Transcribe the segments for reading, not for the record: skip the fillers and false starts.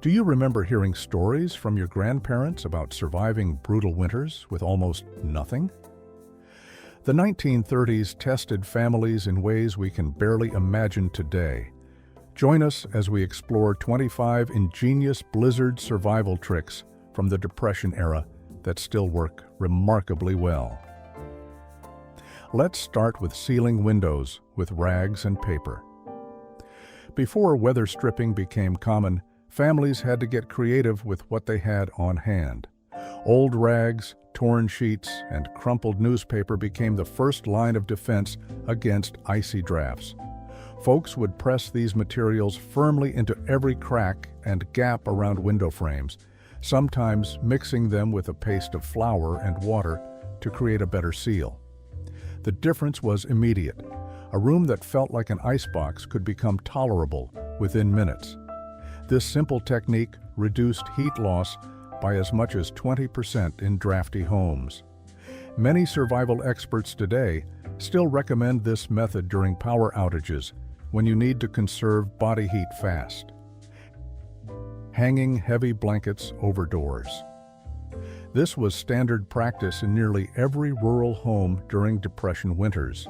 Do you remember hearing stories from your grandparents about surviving brutal winters with almost nothing? The 1930s tested families in ways we can barely imagine today. Join us as we explore 25 ingenious blizzard survival tricks from the Depression era that still work remarkably well. Let's start with sealing windows with rags and paper. Before weather stripping became common, families had to get creative with what they had on hand. Old rags, torn sheets, and crumpled newspaper became the first line of defense against icy drafts. Folks would press these materials firmly into every crack and gap around window frames, sometimes mixing them with a paste of flour and water to create a better seal. The difference was immediate. A room that felt like an icebox could become tolerable within minutes. This simple technique reduced heat loss by as much as 20% in drafty homes. Many survival experts today still recommend this method during power outages when you need to conserve body heat fast. Hanging heavy blankets over doors. This was standard practice in nearly every rural home during Depression winters.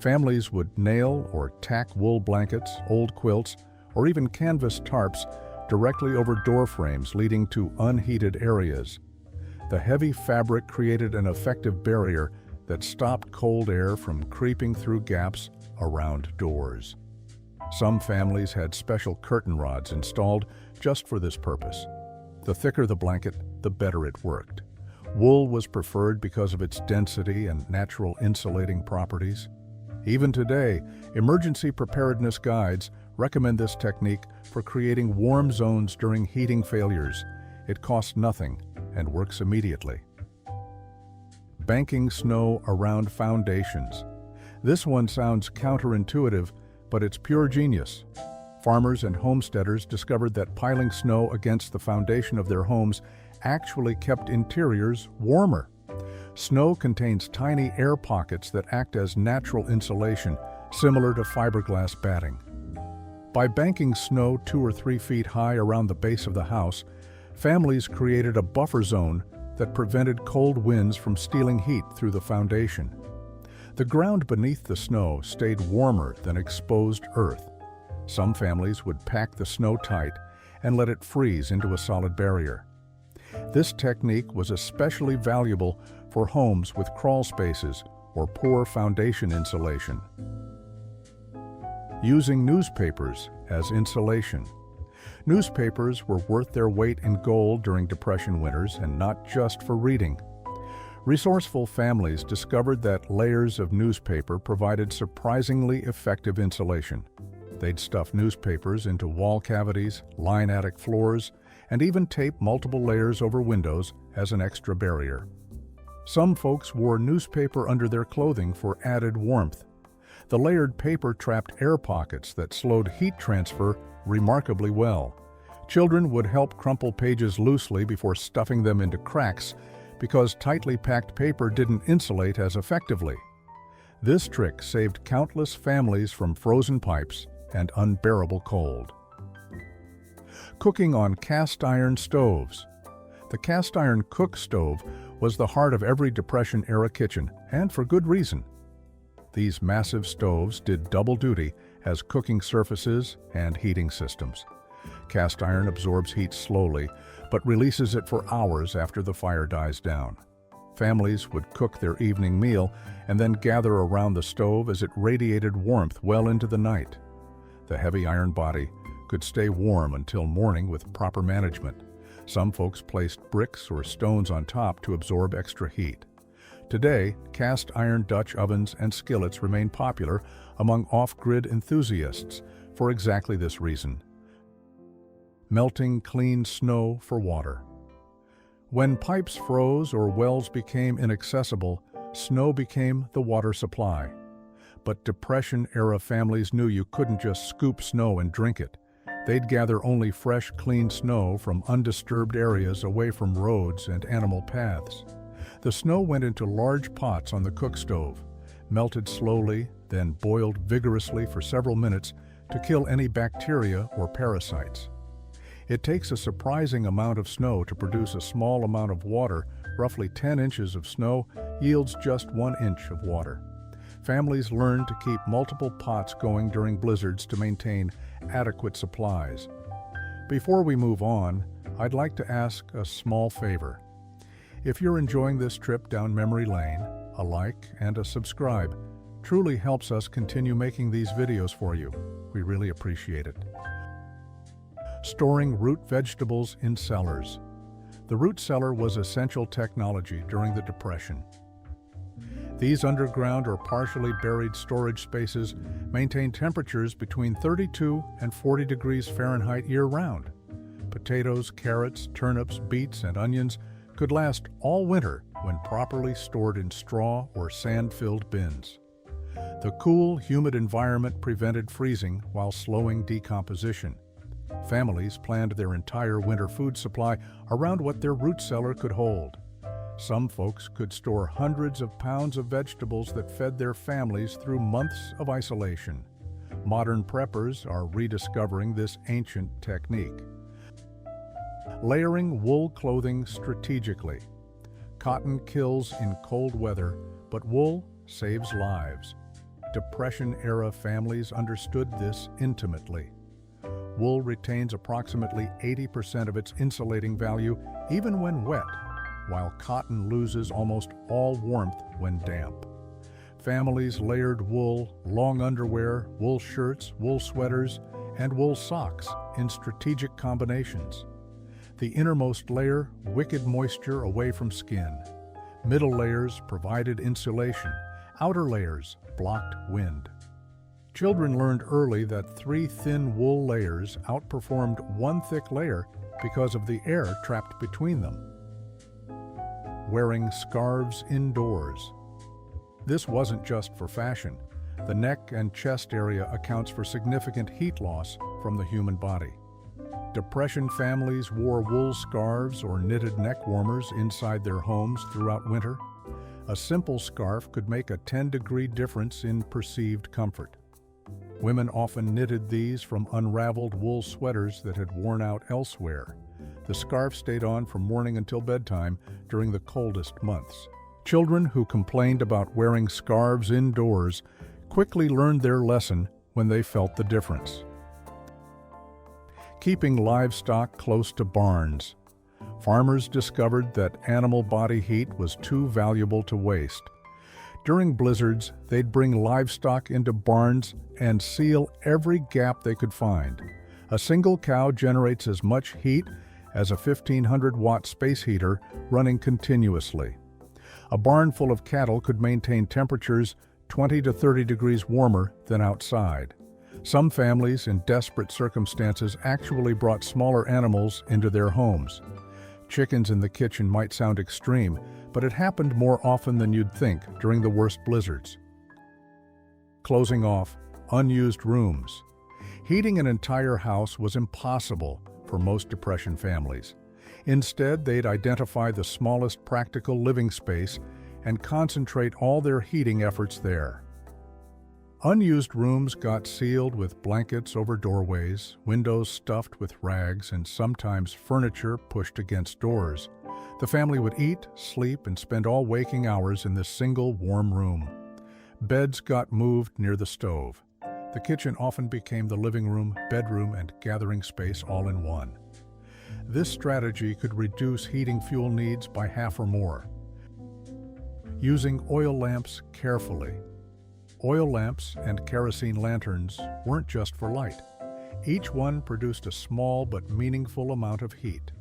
Families would nail or tack wool blankets, old quilts, or even canvas tarps directly over door frames leading to unheated areas. The heavy fabric created an effective barrier that stopped cold air from creeping through gaps around doors. Some families had special curtain rods installed just for this purpose. The thicker the blanket, the better it worked. Wool was preferred because of its density and natural insulating properties. Even today, emergency preparedness guides recommend this technique for creating warm zones during heating failures. It costs nothing and works immediately. Banking snow around foundations. This one sounds counterintuitive, but it's pure genius. Farmers and homesteaders discovered that piling snow against the foundation of their homes actually kept interiors warmer. Snow contains tiny air pockets that act as natural insulation, similar to fiberglass batting. By banking snow 2 or 3 feet high around the base of the house, families created a buffer zone that prevented cold winds from stealing heat through the foundation. The ground beneath the snow stayed warmer than exposed earth. Some families would pack the snow tight and let it freeze into a solid barrier. This technique was especially valuable for homes with crawl spaces or poor foundation insulation. Using newspapers as insulation. Newspapers were worth their weight in gold during Depression winters, and not just for reading. Resourceful families discovered that layers of newspaper provided surprisingly effective insulation. They'd stuff newspapers into wall cavities, line attic floors, and even tape multiple layers over windows as an extra barrier. Some folks wore newspaper under their clothing for added warmth. The layered paper trapped air pockets that slowed heat transfer remarkably well. Children would help crumple pages loosely before stuffing them into cracks because tightly packed paper didn't insulate as effectively. This trick saved countless families from frozen pipes and unbearable cold. Cooking on cast iron stoves. The cast iron cook stove was the heart of every Depression-era kitchen, and for good reason. These massive stoves did double duty as cooking surfaces and heating systems. Cast iron absorbs heat slowly, but releases it for hours after the fire dies down. Families would cook their evening meal and then gather around the stove as it radiated warmth well into the night. The heavy iron body could stay warm until morning with proper management. Some folks placed bricks or stones on top to absorb extra heat. Today, cast iron Dutch ovens and skillets remain popular among off-grid enthusiasts for exactly this reason. Melting clean snow for water. When pipes froze or wells became inaccessible, snow became the water supply. But Depression-era families knew you couldn't just scoop snow and drink it. They'd gather only fresh, clean snow from undisturbed areas away from roads and animal paths. The snow went into large pots on the cook stove, melted slowly, then boiled vigorously for several minutes to kill any bacteria or parasites. It takes a surprising amount of snow to produce a small amount of water. Roughly 10 inches of snow yields just 1 inch of water. Families learn to keep multiple pots going during blizzards to maintain adequate supplies. Before we move on, I'd like to ask a small favor. If you're enjoying this trip down memory lane, a like and a subscribe truly helps us continue making these videos for you. We really appreciate it. Storing root vegetables in cellars. The root cellar was essential technology during the Depression. These underground or partially buried storage spaces maintain temperatures between 32 and 40 degrees Fahrenheit year-round. Potatoes, carrots, turnips, beets, and onions could last all winter when properly stored in straw or sand-filled bins. The cool, humid environment prevented freezing while slowing decomposition. Families planned their entire winter food supply around what their root cellar could hold. Some folks could store hundreds of pounds of vegetables that fed their families through months of isolation. Modern preppers are rediscovering this ancient technique. Layering wool clothing strategically. Cotton kills in cold weather, but wool saves lives. Depression-era families understood this intimately. Wool retains approximately 80% of its insulating value even when wet, while cotton loses almost all warmth when damp. Families layered wool, long underwear, wool shirts, wool sweaters, and wool socks in strategic combinations. The innermost layer wickeded moisture away from skin. Middle layers provided insulation. Outer layers blocked wind. Children learned early that 3 thin wool layers outperformed 1 thick layer because of the air trapped between them. Wearing scarves indoors. This wasn't just for fashion. The neck and chest area accounts for significant heat loss from the human body. Depression families wore wool scarves or knitted neck warmers inside their homes throughout winter. A simple scarf could make a 10-degree difference in perceived comfort. Women often knitted these from unraveled wool sweaters that had worn out elsewhere. The scarf stayed on from morning until bedtime during the coldest months. Children who complained about wearing scarves indoors quickly learned their lesson when they felt the difference. Keeping livestock close to barns. Farmers discovered that animal body heat was too valuable to waste. During blizzards, they'd bring livestock into barns and seal every gap they could find. A single cow generates as much heat as a 1,500-watt space heater running continuously. A barn full of cattle could maintain temperatures 20 to 30 degrees warmer than outside. Some families in desperate circumstances actually brought smaller animals into their homes. Chickens in the kitchen might sound extreme, but it happened more often than you'd think during the worst blizzards. Closing off, unused rooms. Heating an entire house was impossible for most Depression families. Instead, they'd identify the smallest practical living space and concentrate all their heating efforts there. Unused rooms got sealed with blankets over doorways, windows stuffed with rags, and sometimes furniture pushed against doors. The family would eat, sleep, and spend all waking hours in this single warm room. Beds got moved near the stove. The kitchen often became the living room, bedroom, and gathering space all in one. This strategy could reduce heating fuel needs by half or more. Using oil lamps carefully. Oil lamps and kerosene lanterns weren't just for light. Each one produced a small but meaningful amount of heat.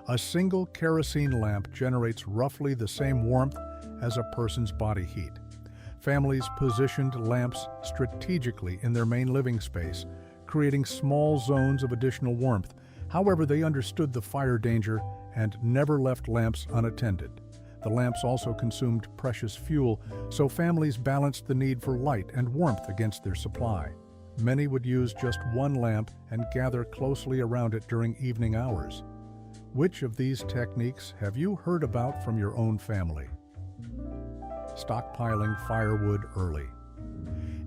A single kerosene lamp generates roughly the same warmth as a person's body heat. Families positioned lamps strategically in their main living space, creating small zones of additional warmth. However, they understood the fire danger and never left lamps unattended. The lamps also consumed precious fuel, so families balanced the need for light and warmth against their supply. Many would use just one lamp and gather closely around it during evening hours. Which of these techniques have you heard about from your own family? Stockpiling firewood early.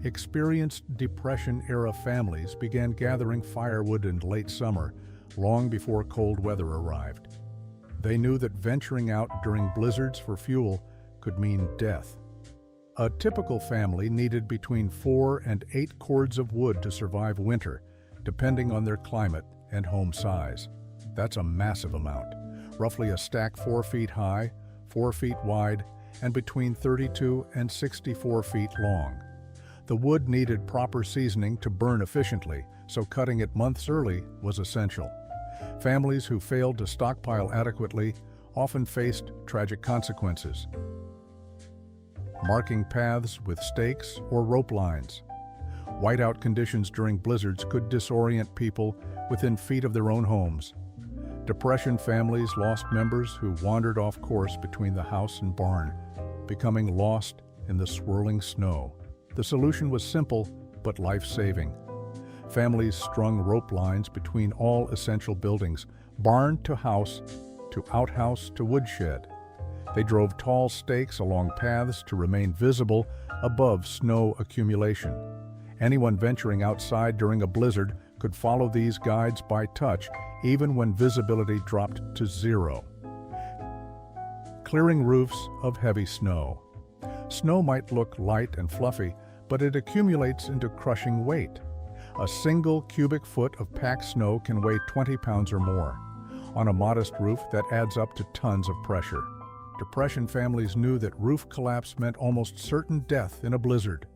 Experienced Depression-era families began gathering firewood in late summer, long before cold weather arrived. They knew that venturing out during blizzards for fuel could mean death. A typical family needed between 4 and 8 cords of wood to survive winter, depending on their climate and home size. That's a massive amount, roughly a stack 4 feet high, 4 feet wide, and between 32 and 64 feet long. The wood needed proper seasoning to burn efficiently, so cutting it months early was essential. Families who failed to stockpile adequately often faced tragic consequences. Marking paths with stakes or rope lines. Whiteout conditions during blizzards could disorient people within feet of their own homes. Depression families lost members who wandered off course between the house and barn, becoming lost in the swirling snow. The solution was simple but life-saving. Families strung rope lines between all essential buildings, barn to house, to outhouse to woodshed. They drove tall stakes along paths to remain visible above snow accumulation. Anyone venturing outside during a blizzard could follow these guides by touch, even when visibility dropped to 0. Clearing roofs of heavy snow. Snow might look light and fluffy, but it accumulates into crushing weight. A single cubic foot of packed snow can weigh 20 pounds or more. On a modest roof, that adds up to tons of pressure. Depression families knew that roof collapse meant almost certain death in a blizzard.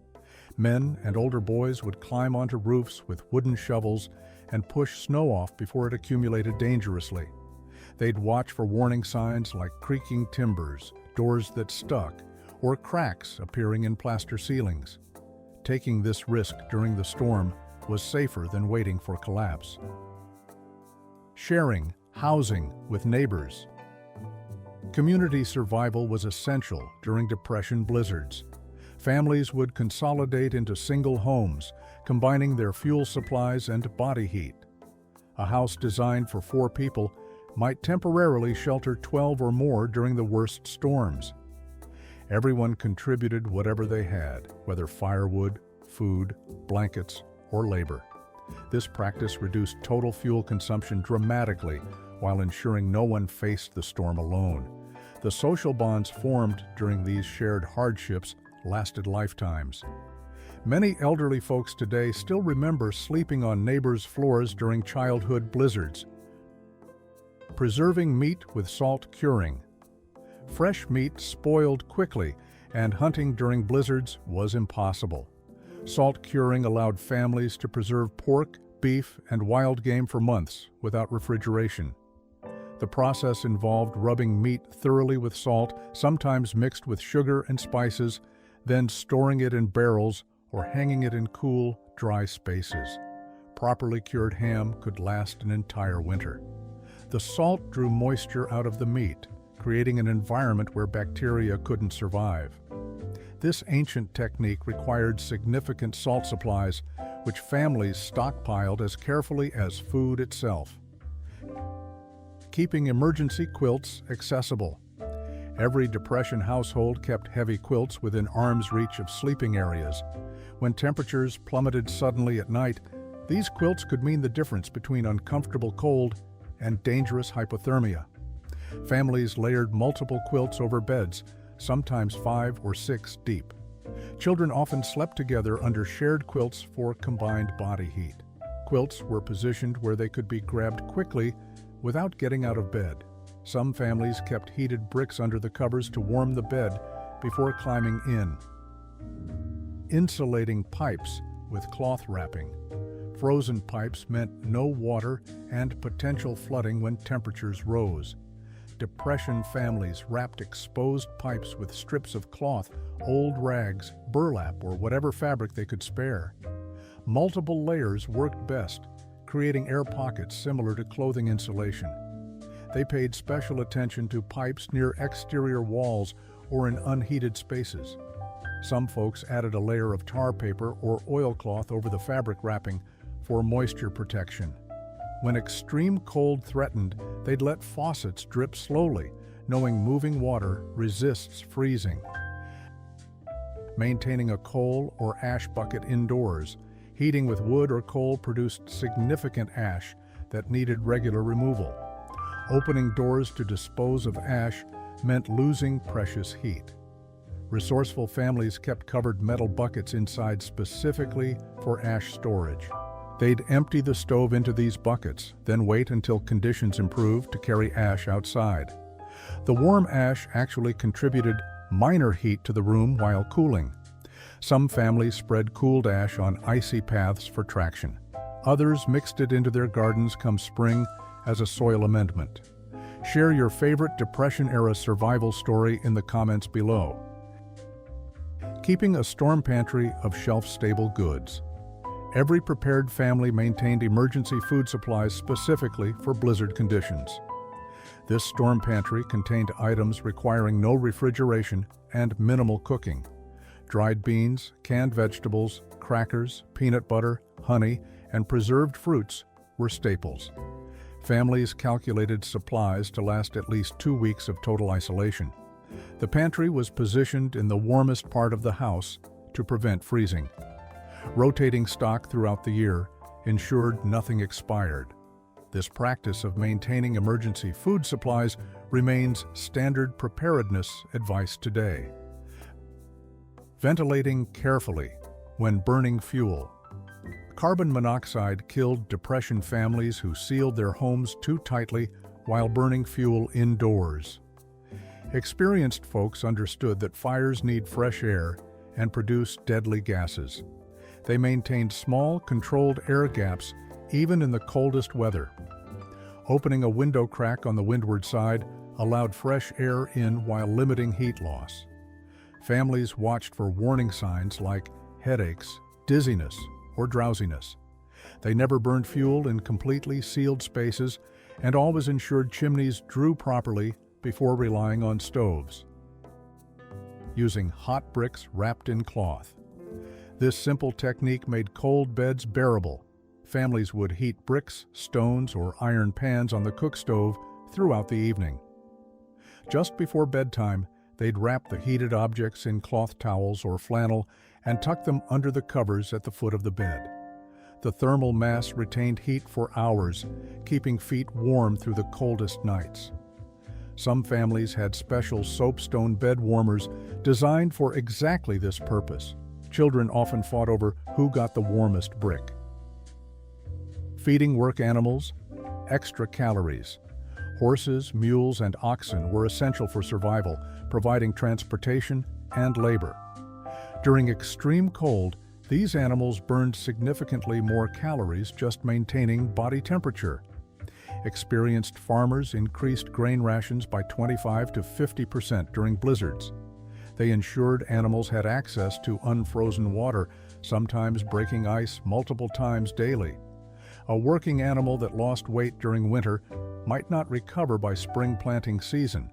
Men and older boys would climb onto roofs with wooden shovels and push snow off before it accumulated dangerously. They'd watch for warning signs like creaking timbers, doors that stuck, or cracks appearing in plaster ceilings. Taking this risk during the storm was safer than waiting for collapse. Sharing housing with neighbors. Community survival was essential during Depression blizzards. Families would consolidate into single homes, combining their fuel supplies and body heat. A house designed for 4 people might temporarily shelter 12 or more during the worst storms. Everyone contributed whatever they had, whether firewood, food, blankets, or labor. This practice reduced total fuel consumption dramatically while ensuring no one faced the storm alone. The social bonds formed during these shared hardships lasted lifetimes. Many elderly folks today still remember sleeping on neighbors' floors during childhood blizzards. Preserving meat with salt curing. Fresh meat spoiled quickly, and hunting during blizzards was impossible. Salt curing allowed families to preserve pork, beef, and wild game for months without refrigeration. The process involved rubbing meat thoroughly with salt, sometimes mixed with sugar and spices, then storing it in barrels or hanging it in cool, dry spaces. Properly cured ham could last an entire winter. The salt drew moisture out of the meat, creating an environment where bacteria couldn't survive. This ancient technique required significant salt supplies, which families stockpiled as carefully as food itself. Keeping emergency quilts accessible. Every Depression household kept heavy quilts within arm's reach of sleeping areas. When temperatures plummeted suddenly at night, these quilts could mean the difference between uncomfortable cold and dangerous hypothermia. Families layered multiple quilts over beds, sometimes 5 or 6 deep. Children often slept together under shared quilts for combined body heat. Quilts were positioned where they could be grabbed quickly without getting out of bed. Some families kept heated bricks under the covers to warm the bed before climbing in. Insulating pipes with cloth wrapping. Frozen pipes meant no water and potential flooding when temperatures rose. Depression families wrapped exposed pipes with strips of cloth, old rags, burlap, or whatever fabric they could spare. Multiple layers worked best, creating air pockets similar to clothing insulation. They paid special attention to pipes near exterior walls or in unheated spaces. Some folks added a layer of tar paper or oilcloth over the fabric wrapping for moisture protection. When extreme cold threatened, they'd let faucets drip slowly, knowing moving water resists freezing. Maintaining a coal or ash bucket indoors. Heating with wood or coal produced significant ash, that needed regular removal. Opening doors to dispose of ash meant losing precious heat. Resourceful families kept covered metal buckets inside specifically for ash storage. They'd empty the stove into these buckets, then wait until conditions improved to carry ash outside. The warm ash actually contributed minor heat to the room while cooling. Some families spread cooled ash on icy paths for traction. Others mixed it into their gardens come spring as a soil amendment. Share your favorite Depression-era survival story in the comments below. Keeping a storm pantry of shelf-stable goods. Every prepared family maintained emergency food supplies specifically for blizzard conditions. This storm pantry contained items requiring no refrigeration and minimal cooking. Dried beans, canned vegetables, crackers, peanut butter, honey, and preserved fruits were staples. Families calculated supplies to last at least 2 weeks of total isolation. The pantry was positioned in the warmest part of the house to prevent freezing. Rotating stock throughout the year ensured nothing expired. This practice of maintaining emergency food supplies remains standard preparedness advice today. Ventilating carefully when burning fuel. Carbon monoxide killed Depression families who sealed their homes too tightly while burning fuel indoors. Experienced folks understood that fires need fresh air and produce deadly gases. They maintained small, controlled air gaps even in the coldest weather. Opening a window crack on the windward side allowed fresh air in while limiting heat loss. Families watched for warning signs like headaches, dizziness, or drowsiness. They never burned fuel in completely sealed spaces and always ensured chimneys drew properly before relying on stoves. Using hot bricks wrapped in cloth. This simple technique made cold beds bearable. Families would heat bricks, stones, or iron pans on the cook stove throughout the evening. Just before bedtime, they'd wrap the heated objects in cloth towels or flannel and tuck them under the covers at the foot of the bed. The thermal mass retained heat for hours, keeping feet warm through the coldest nights. Some families had special soapstone bed warmers designed for exactly this purpose. Children often fought over who got the warmest brick. Feeding work animals, extra calories. Horses, mules, and oxen were essential for survival, providing transportation and labor. During extreme cold, these animals burned significantly more calories just maintaining body temperature. Experienced farmers increased grain rations by 25 to 50% during blizzards. They ensured animals had access to unfrozen water, sometimes breaking ice multiple times daily. A working animal that lost weight during winter might not recover by spring planting season.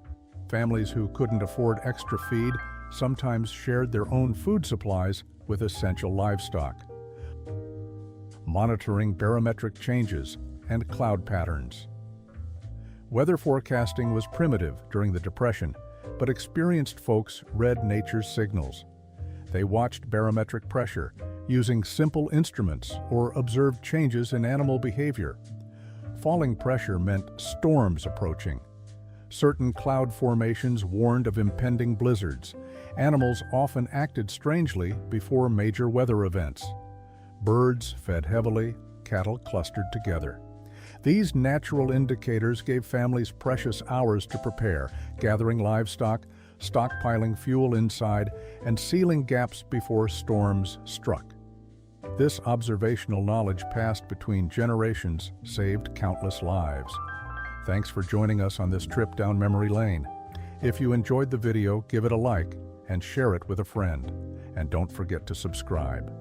Families who couldn't afford extra feed sometimes shared their own food supplies with essential livestock. Monitoring barometric changes and cloud patterns. Weather forecasting was primitive during the Depression, but experienced folks read nature's signals. They watched barometric pressure, using simple instruments, or observed changes in animal behavior. Falling pressure meant storms approaching. Certain cloud formations warned of impending blizzards. Animals often acted strangely before major weather events. Birds fed heavily, cattle clustered together. These natural indicators gave families precious hours to prepare, gathering livestock, stockpiling fuel inside, and sealing gaps before storms struck. This observational knowledge passed between generations saved countless lives. Thanks for joining us on this trip down memory lane. If you enjoyed the video, give it a like and share it with a friend. And don't forget to subscribe.